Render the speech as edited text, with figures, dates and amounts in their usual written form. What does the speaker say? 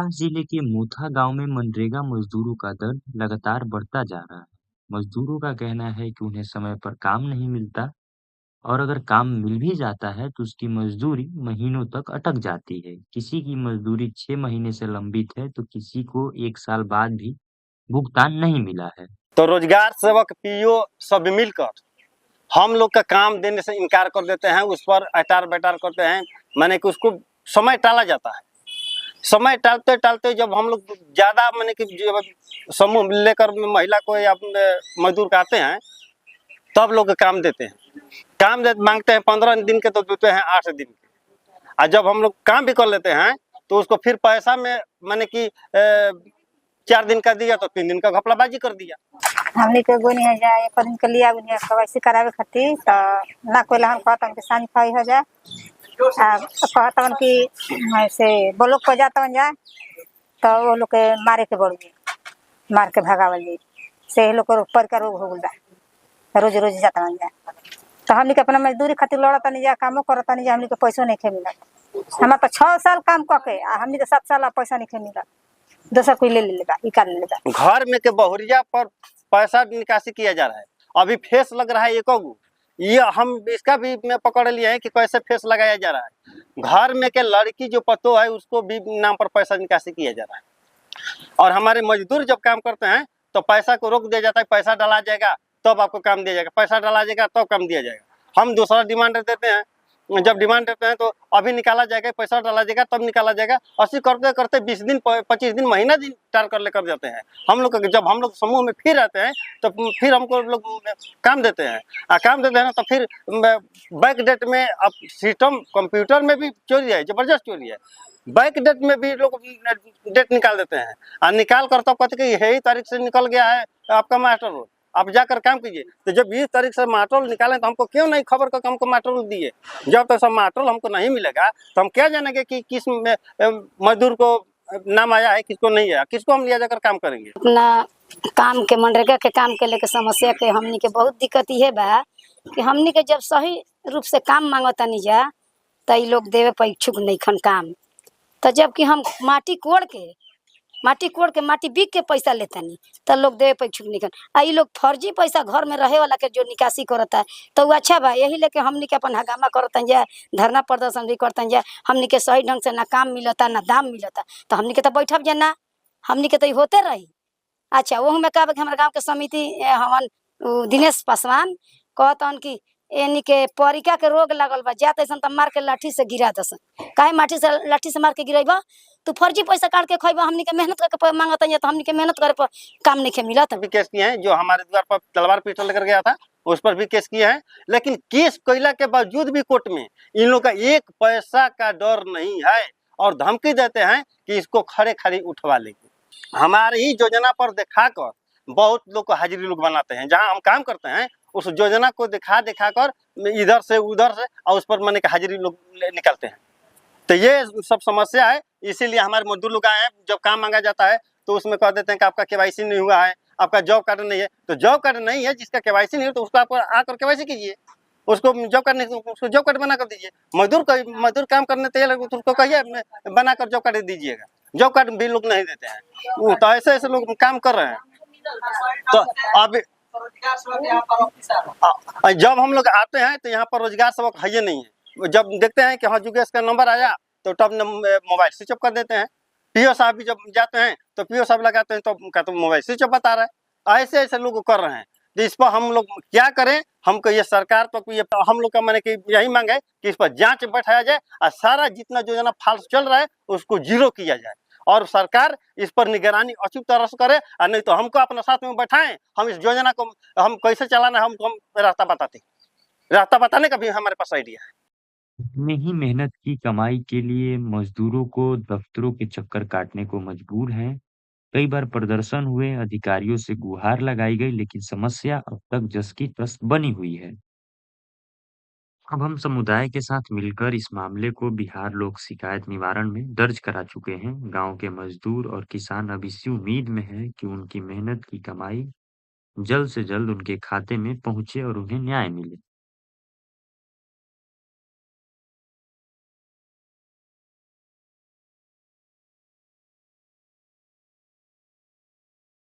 रोहतास जिले के मोथा गांव में मनरेगा मजदूरों का दर्द लगातार बढ़ता जा रहा है। मजदूरों का कहना है कि उन्हें समय पर काम नहीं मिलता और अगर काम मिल भी जाता है तो उसकी मजदूरी महीनों तक अटक जाती है। किसी की मजदूरी 6 महीने से लंबित है तो किसी को 1 साल बाद भी भुगतान नहीं मिला है। तो रोजगार सेवक पीओ सब मिलकर हम लोग का काम देने से इनकार कर देते हैं, उस पर अटार बटार करते हैं। माने कि उसको समय टाला जाता है। समय टालते टालते जब हम लोग ज़्यादा माने कि जब समूह लेकर महिला को या मजदूर को आते हैं तब लोग काम देते हैं। काम दे मांगते हैं 15 दिन के तो देते हैं 8 दिन के। और जब हम लोग काम भी कर लेते हैं तो उसको फिर पैसा में माने कि 4 दिन का दिया तो 3 दिन का घपलाबाजी कर दिया। हमनी के गोनी है जाए एक दिन के लिया गुनिया केवाईसी करावे खातिर तो ना कोई हम कहतन के सांझ खाई हो जाए आ कहतन कि ऐसे ब्लॉक पर जातन जाए तो वो लोग के मारे के बड़ुए मार के भगावल जाए से लोग को पर का रोग हो गल रोज रोज जातन जाए तो हमनी के अपना मजदूरी खातिर लड़तनी जा कामो करतनी जा हमनी के पैसो नहीं खे मिलत। हमरा तो 6 साल काम करके आ हमनी के 7 साल पैसा नहीं खे मिलत। दोसर कोई ले लेगा ई कर लेगा। घर में के बहुरिया पर पैसा निकासी किया जा रहा है। अभी फेस लग रहा है एक गो, ये हम इसका भी मैं पकड़ लिए हैं कि कैसे फेस लगाया जा रहा है। घर में के लड़की जो पतो है उसको भी नाम पर पैसा निकासी किया जा रहा है। और हमारे मजदूर जब काम करते हैं तो पैसा को रोक दिया जाता है, पैसा डाला जाएगा तब आपको काम दिया जाएगा, पैसा डाला जाएगा तब काम दिया जाएगा। हम दूसरा डिमांड देते हैं, जब डिमांड देते हैं तो अभी निकाला जाएगा, पैसा डाला जाएगा तब निकाला जाएगा। ऐसे करते करते 20 दिन 25 दिन महीना दिन टार कर लेकर जाते हैं। हम लोग जब हम लोग समूह में फिर आते हैं तो फिर हमको लोग काम देते हैं काम देते हैं ना तो फिर बैक डेट में अब सिस्टम कंप्यूटर में भी चोरी है, जबरदस्त चोरी है। बैक डेट में भी लोग डेट निकाल देते हैं और निकाल कर तब कहते कि यही तारीख से निकल गया है आपका मास्टर रोल, आप जाकर काम कीजिए। तो जब 20 तारीख से मास्टर निकालें तो हमको क्यों नहीं खबर का हमको मास्टर दिए। जब तक सब मास्टर हमको नहीं मिलेगा तो हम क्या जानेंगे कि किस मजदूर को नाम आया है किसको नहीं आया, किसको हम लिया जाकर काम करेंगे। अपना काम के मनरेगा के काम के लेके समस्या के हमनी के बहुत दिक्कत ये बा कि हमनी के जब सही रूप से काम मांगतनी जा तो ई लोग देवे पर इच्छुक नहीं खन काम। तो जबकि हम माटी कोड़ के माटी बिक के पैसा लेतनी तो लोग देवे पर इच्छुक नहीं खन। आ ई लोग फर्जी पैसा घर में रहे वाला के जो निकासी करता है तो वो अच्छा बा। यही लेके हमनी के अपन हंगामा करतन जा, धरना प्रदर्शन भी करतन जा। हमनी के सही ढंग से ना काम मिलता ना दाम मिलता तो हमनी के तो बैठब जा ना, हमनी के तो होते रही। अच्छा वो में का हमारे गांव के समिति हमन दिनेश पासवान कहतन कि यानी के परिका के रोग लागल बा जात ऐसा त मार के लाठी से गिरा दसन। काहे लाठी से मार के गिरेबा तू फर्जी पैसा काट के खइबा। हमनी के मेहनत करके मांगत है तो हमनी के मेहनत करे पर काम नहीं के मिलत। भी केस किए हैं, जो हमारे द्वार पर तलवार पिस्टल लेकर गया था उस पर भी केस किए हैं। लेकिन केस कैला के बावजूद भी कोर्ट में इन लोग का 1 पैसा का डर नहीं है और धमकी देते हैं कि इसको खड़े खड़ी उठवा लेंगे। हमारी ही योजना पर दिखाकर बहुत लोग को हाजिरी लोग बनाते हैं। जहां हम काम करते हैं उस योजना को दिखा कर इधर से उधर से और उस पर मैंने हाजिरी लोग निकलते हैं। तो ये सब समस्या है, इसीलिए हमारे मजदूर लोग आए हैं। जब काम मांगा जाता है तो उसमें कह देते हैं कि आपका केवाईसी नहीं हुआ है, आपका जॉब कार्ड नहीं है। तो जॉब कार्ड नहीं है, जिसका केवाईसी नहीं है तो उसको आप आकर केवाईसी कीजिए, उसको जॉब कार्ड नहीं, उसको जॉब कार्ड बना कर दीजिए। मजदूर काम करने तैयार तो उसको कहिए बनाकर जॉब कार्ड दीजिएगा। जॉब कार्ड भी लोग नहीं देते हैं। तो ऐसे ऐसे लोग काम कर रहे हैं। तो अब जब हम लोग आते हैं तो यहाँ पर रोजगार सेवक है ही नहीं है। जब देखते हैं कि हाँ जुगेश का नंबर आया तो तब मोबाइल स्विच ऑफ कर देते हैं। पीओ साहब भी जब जाते हैं तो पीओ साहब लगाते हैं तो मोबाइल स्विच ऑफ बता रहा है। ऐसे ऐसे लोग कर रहे हैं। तो इस पर हम लोग क्या करें? हमको ये सरकार तो ये हम लोग का मैंने कि यही मांग है कि इस पर जांच बैठाया जाए और सारा जितना योजना फाल्स चल रहा है उसको जीरो किया जाए और सरकार इस पर निगरानी अचूक तरह से करे। और नहीं तो हमको अपने साथ में बैठाएं, हम इस योजना को हम कैसे चलाना है हम रास्ता बताने का भी हमारे पास आइडिया है। में ही मेहनत की कमाई के लिए मजदूरों को दफ्तरों के चक्कर काटने को मजबूर हैं। कई बार प्रदर्शन हुए, अधिकारियों से गुहार लगाई गई, लेकिन समस्या अब तक जस की तस बनी हुई है। अब हम समुदाय के साथ मिलकर इस मामले को बिहार लोक शिकायत निवारण में दर्ज करा चुके हैं। गांव के मजदूर और किसान अब इसी उम्मीद में हैं कि उनकी मेहनत की कमाई जल्द से जल्द उनके खाते में पहुंचे और उन्हें न्याय मिले।